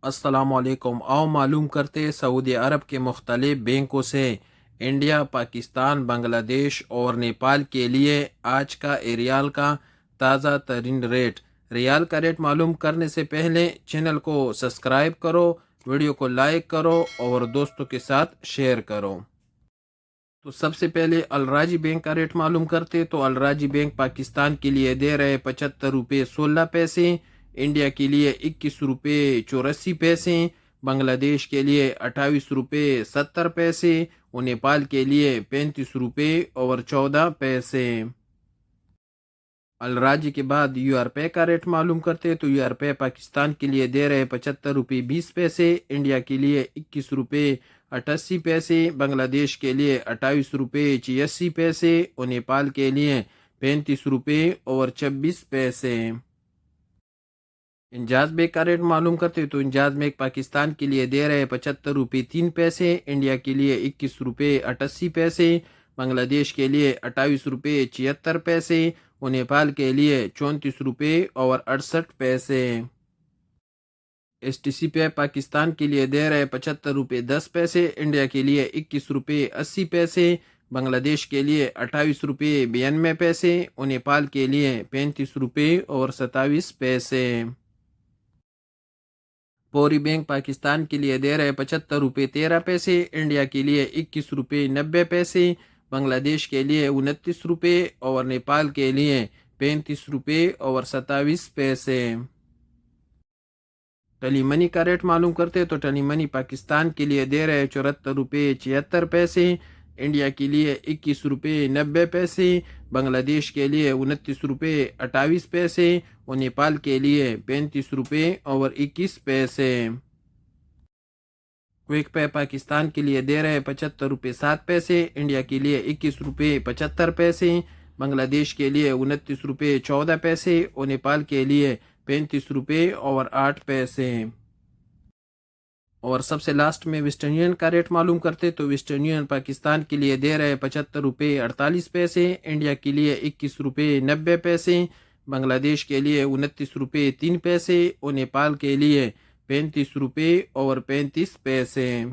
السلام علیکم۔ آؤ معلوم کرتے سعودی عرب کے مختلف بینکوں سے انڈیا، پاکستان، بنگلہ دیش اور نیپال کے لیے آج کا ریال کا تازہ ترین ریٹ۔ ریال کا ریٹ معلوم کرنے سے پہلے چینل کو سبسکرائب کرو، ویڈیو کو لائک کرو اور دوستوں کے ساتھ شیئر کرو۔ تو سب سے پہلے الراجی بینک کا ریٹ معلوم کرتے تو الراجی بینک پاکستان کے لیے دے رہے 75 روپے 16 پیسے، انڈیا کے لیے 21 روپے 84 پیسے، بنگلہ دیش کے لیے 28 روپے 70 پیسے اور نیپال کے لیے 35 روپے اور 14 پیسے۔ الراجی کے بعد یو آر پے کا ریٹ معلوم کرتے تو یو آر پے پاکستان کے لیے دے رہے 75 روپے 20 پیسے، انڈیا کے لیے 21 روپے 88 پیسے، بنگلہ دیش کے لیے 28 روپے 86 پیسے اور نیپال کے لیے 35 روپے اور 26 پیسے۔ انجاز بیگ کا ریٹ معلوم کرتے تو انجاز بیگ پاکستان کے لیے دے رہے 75 روپے 3 پیسے، انڈیا کے لیے 21 روپے 88 پیسے، بنگلہ دیش کے لیے 28 روپے 76 پیسے اور نیپال کے لیے 34 روپے اور 68 پیسے۔ ایس ٹی سی پے پاکستان کے لیے دے رہے 75 روپے 10 پیسے، انڈیا کے لیے 21 روپے 80 پیسے، بنگلہ دیش کے لیے 28 روپے 92 پیسے اور نیپال کے لیے 35 روپے اور 27 پیسے۔ پوری بینک پاکستان کے لیے دے رہے 75 روپے 13 پیسے، انڈیا کے لیے 21 روپے 90 پیسے، بنگلہ دیش کے لیے 29 روپے اور نیپال کے لیے 35 روپے اور 27 پیسے۔ ٹیلی منی کا ریٹ معلوم کرتے تو ٹیلی منی پاکستان کے لیے دے رہے 74 روپے 76 پیسے، انڈیا کے لیے 21 روپے 90 پیسے، بنگلہ دیش کے لیے 29 روپے 28 پیسے اور نیپال کے لیے 35 روپے اور 21 پیسے۔ کوئک پے پاکستان کے لیے دے رہے 75 روپے 7 پیسے، انڈیا کے لیے 21 روپے 75 پیسے، بنگلہ دیش کے لیے 29 روپے 14 پیسے اور نیپال کے لیے 35 روپے اور 8 پیسے۔ اور سب سے لاسٹ میں ویسٹرن یونین کا ریٹ معلوم کرتے تو ویسٹرن یونین پاکستان کے لیے دے رہے 75 روپے 48 پیسے، انڈیا کے لیے 21 روپے 90 پیسے، بنگلہ دیش کے لیے 29 روپے 3 پیسے اور نیپال کے لیے 35 روپے اور 35 پیسے۔